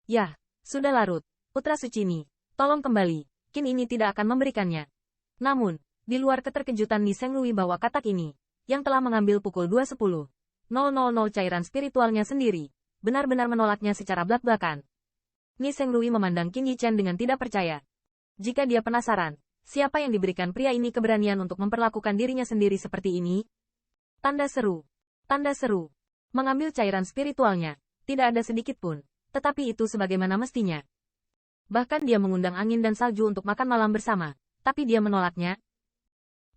Yah, sudah larut. Putra suci Ni, tolong kembali. Qin ini tidak akan memberikannya. Namun, di luar keterkejutan Ni Senglui bahwa katak ini, yang telah mengambil pukul 2.10.000 cairan spiritualnya sendiri, benar-benar menolaknya secara blak-blakan. Ni Senglui memandang Qin Yichen dengan tidak percaya. Jika dia penasaran, siapa yang diberikan pria ini keberanian untuk memperlakukan dirinya sendiri seperti ini? Tanda seru. Tanda seru. Mengambil cairan spiritualnya, tidak ada sedikit pun, tetapi itu sebagaimana mestinya. Bahkan dia mengundang angin dan salju untuk makan malam bersama, tapi dia menolaknya.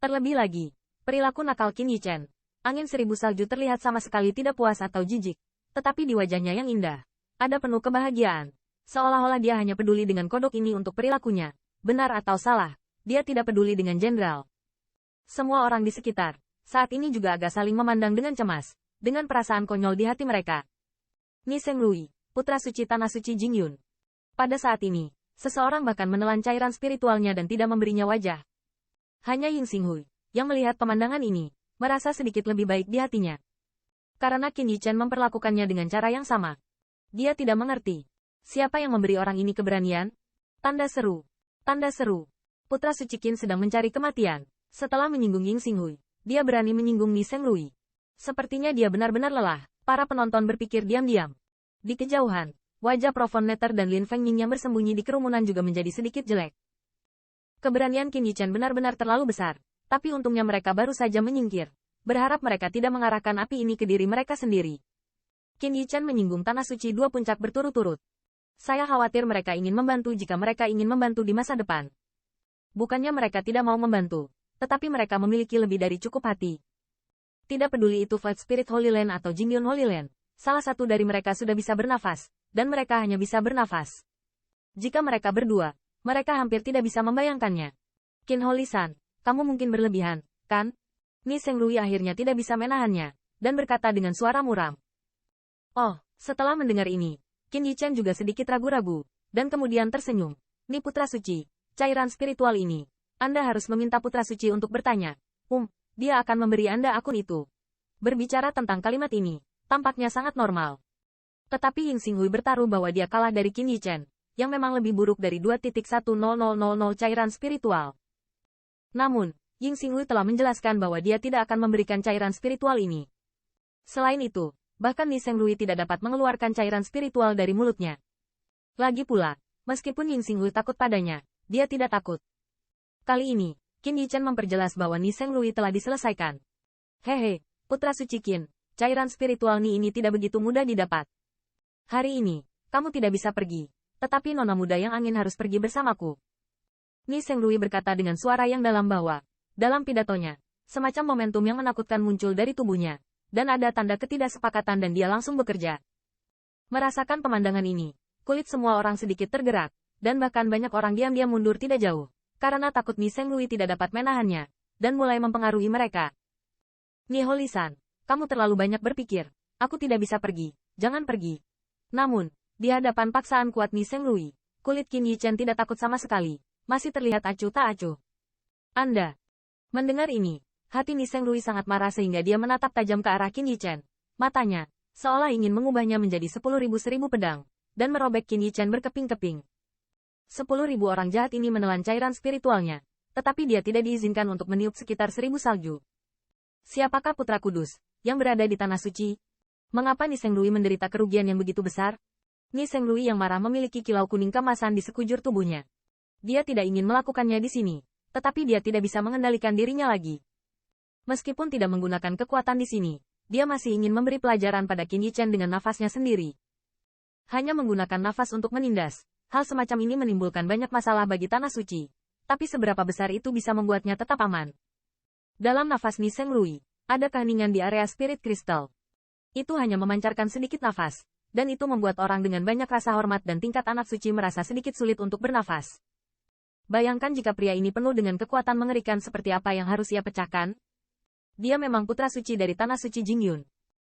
Terlebih lagi, perilaku nakal Qin Yichen. Angin 1000 salju terlihat sama sekali tidak puas atau jijik, tetapi di wajahnya yang indah, ada penuh kebahagiaan. Seolah-olah dia hanya peduli dengan kodok ini untuk perilakunya. Benar atau salah, dia tidak peduli dengan jenderal. Semua orang di sekitar, saat ini juga agak saling memandang dengan cemas, dengan perasaan konyol di hati mereka. Ni Senglui, putra suci tanah suci Jingyun. Pada saat ini, seseorang bahkan menelan cairan spiritualnya dan tidak memberinya wajah. Hanya Ying Xinghui, yang melihat pemandangan ini, merasa sedikit lebih baik di hatinya. Karena Qin Yichen memperlakukannya dengan cara yang sama. Dia tidak mengerti. Siapa yang memberi orang ini keberanian? Tanda seru. Tanda seru. Putra suci Qin sedang mencari kematian. Setelah menyinggung Ying Xinghui, dia berani menyinggung Ni Senglui. Sepertinya dia benar-benar lelah. Para penonton berpikir diam-diam. Di kejauhan, wajah Profon Netter dan Lin Fengning yang bersembunyi di kerumunan juga menjadi sedikit jelek. Keberanian Qin Yichen benar-benar terlalu besar, tapi untungnya mereka baru saja menyingkir. Berharap mereka tidak mengarahkan api ini ke diri mereka sendiri. Qin Yichen menyinggung tanah suci 2 puncak berturut-turut. Saya khawatir mereka ingin membantu jika mereka ingin membantu di masa depan. Bukannya mereka tidak mau membantu, tetapi mereka memiliki lebih dari cukup hati. Tidak peduli itu Fight Spirit Holy Land atau Jingyun Holy Land, salah satu dari mereka sudah bisa bernafas, dan mereka hanya bisa bernafas. Jika mereka berdua, mereka hampir tidak bisa membayangkannya. Qin Holy-san, kamu mungkin berlebihan, kan? Ni Senglui akhirnya tidak bisa menahannya, dan berkata dengan suara muram. Oh, setelah mendengar ini, Qin Yichen juga sedikit ragu-ragu, dan kemudian tersenyum. Ni putra suci, cairan spiritual ini. Anda harus meminta putra suci untuk bertanya. Dia akan memberi Anda akun itu. Berbicara tentang kalimat ini, tampaknya sangat normal. Tetapi Ying Xinghui bertaruh bahwa dia kalah dari Qin Yichen, yang memang lebih buruk dari 2.1000 cairan spiritual. Namun, Ying Xinghui telah menjelaskan bahwa dia tidak akan memberikan cairan spiritual ini. Selain itu, bahkan Ni Senglui tidak dapat mengeluarkan cairan spiritual dari mulutnya. Lagi pula, meskipun Ying Xinghui takut padanya, dia tidak takut. Kali ini, Qin Yichen memperjelas bahwa Ni Senglui telah diselesaikan. Hehe, putra suci Qin, cairan spiritual Ni ini tidak begitu mudah didapat. Hari ini, kamu tidak bisa pergi, tetapi nona muda yang angin harus pergi bersamaku. Ni Senglui berkata dengan suara yang dalam bahwa, dalam pidatonya, semacam momentum yang menakutkan muncul dari tubuhnya, dan ada tanda ketidaksepakatan dan dia langsung bekerja. Merasakan pemandangan ini, kulit semua orang sedikit tergerak, dan bahkan banyak orang diam-diam mundur tidak jauh, karena takut Ni Senglui tidak dapat menahannya, dan mulai mempengaruhi mereka. Ni Holy-san, kamu terlalu banyak berpikir, aku tidak bisa pergi, jangan pergi. Namun, di hadapan paksaan kuat Ni Senglui, kulit Qin Yichen tidak takut sama sekali, masih terlihat acuh tak acuh. Anda. Mendengar ini, hati Ni Senglui sangat marah sehingga dia menatap tajam ke arah Qin Yichen. Matanya, seolah ingin mengubahnya menjadi 10.000 pedang, dan merobek Qin Yichen berkeping-keping. 10.000 orang jahat ini menelan cairan spiritualnya, tetapi dia tidak diizinkan untuk meniup sekitar 1000 salju. Siapakah putra kudus, yang berada di tanah suci? Mengapa Ni Senglui menderita kerugian yang begitu besar? Ni Senglui yang marah memiliki kilau kuning kemasan di sekujur tubuhnya. Dia tidak ingin melakukannya di sini, tetapi dia tidak bisa mengendalikan dirinya lagi. Meskipun tidak menggunakan kekuatan di sini, dia masih ingin memberi pelajaran pada Qin Yichen dengan nafasnya sendiri. Hanya menggunakan nafas untuk menindas, hal semacam ini menimbulkan banyak masalah bagi tanah suci. Tapi seberapa besar itu bisa membuatnya tetap aman? Dalam nafas Ni Senglui, ada keheningan di area spirit kristal. Itu hanya memancarkan sedikit nafas, dan itu membuat orang dengan banyak rasa hormat dan tingkat anak suci merasa sedikit sulit untuk bernafas. Bayangkan jika pria ini penuh dengan kekuatan mengerikan seperti apa yang harus ia pecahkan. Dia memang putra suci dari tanah suci Jingyun.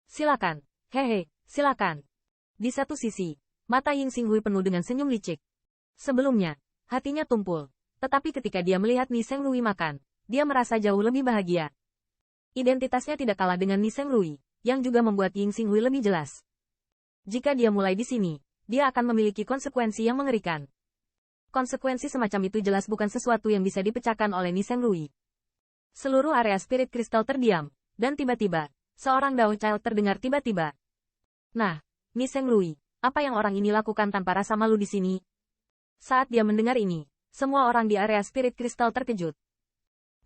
Silakan, hehe, silakan. Di satu sisi, mata Ying Xinghui penuh dengan senyum licik. Sebelumnya, hatinya tumpul, tetapi ketika dia melihat Ni Senglui makan, dia merasa jauh lebih bahagia. Identitasnya tidak kalah dengan Ni Senglui, yang juga membuat Ying Xinghui lebih jelas. Jika dia mulai di sini, dia akan memiliki konsekuensi yang mengerikan. Konsekuensi semacam itu jelas bukan sesuatu yang bisa dipecahkan oleh Ni Senglui. Seluruh area spirit kristal terdiam, dan tiba-tiba, seorang Dao Child terdengar tiba-tiba. Nah, Ni Senglui, apa yang orang ini lakukan tanpa rasa malu di sini? Saat dia mendengar ini, semua orang di area spirit kristal terkejut.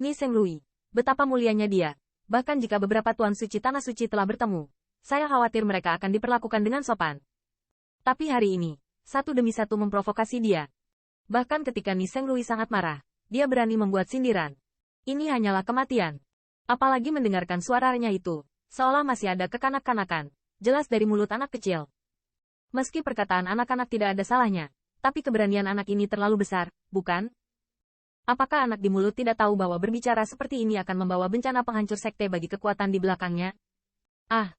Ni Senglui, betapa mulianya dia. Bahkan jika beberapa tuan suci tanah suci telah bertemu, saya khawatir mereka akan diperlakukan dengan sopan. Tapi hari ini, satu demi satu memprovokasi dia. Bahkan ketika Ni Senglui sangat marah, dia berani membuat sindiran. Ini hanyalah kematian. Apalagi mendengarkan suaranya itu, seolah masih ada kekanak-kanakan, jelas dari mulut anak kecil. Meski perkataan anak-anak tidak ada salahnya, tapi keberanian anak ini terlalu besar, bukan? Apakah anak di mulut tidak tahu bahwa berbicara seperti ini akan membawa bencana penghancur sekte bagi kekuatan di belakangnya? Ah!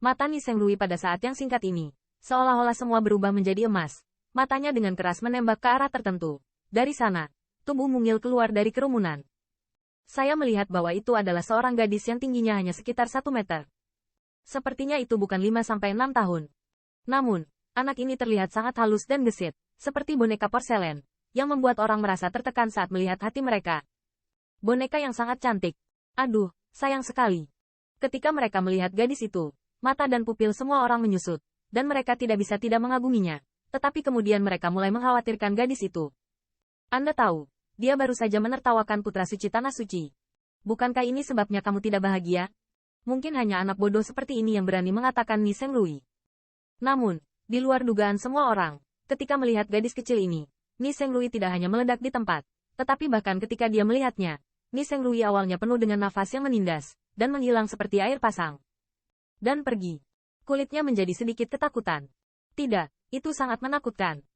Mata Ni Senglui pada saat yang singkat ini, seolah-olah semua berubah menjadi emas. Matanya dengan keras menembak ke arah tertentu. Dari sana, tubuh mungil keluar dari kerumunan. Saya melihat bahwa itu adalah seorang gadis yang tingginya hanya sekitar 1 meter. Sepertinya itu bukan 5-6 tahun. Namun, anak ini terlihat sangat halus dan gesit, seperti boneka porselen, yang membuat orang merasa tertekan saat melihat hati mereka. Boneka yang sangat cantik. Aduh, sayang sekali. Ketika mereka melihat gadis itu, mata dan pupil semua orang menyusut, dan mereka tidak bisa tidak mengaguminya. Tetapi kemudian mereka mulai mengkhawatirkan gadis itu. Anda tahu, dia baru saja menertawakan putra suci tanah suci. Bukankah ini sebabnya kamu tidak bahagia? Mungkin hanya anak bodoh seperti ini yang berani mengatakan Ni Senglui. Namun, di luar dugaan semua orang, ketika melihat gadis kecil ini, Ni Senglui tidak hanya meledak di tempat, tetapi bahkan ketika dia melihatnya, Ni Senglui awalnya penuh dengan nafas yang menindas, dan menghilang seperti air pasang. Dan pergi. Kulitnya menjadi sedikit ketakutan. Tidak, itu sangat menakutkan.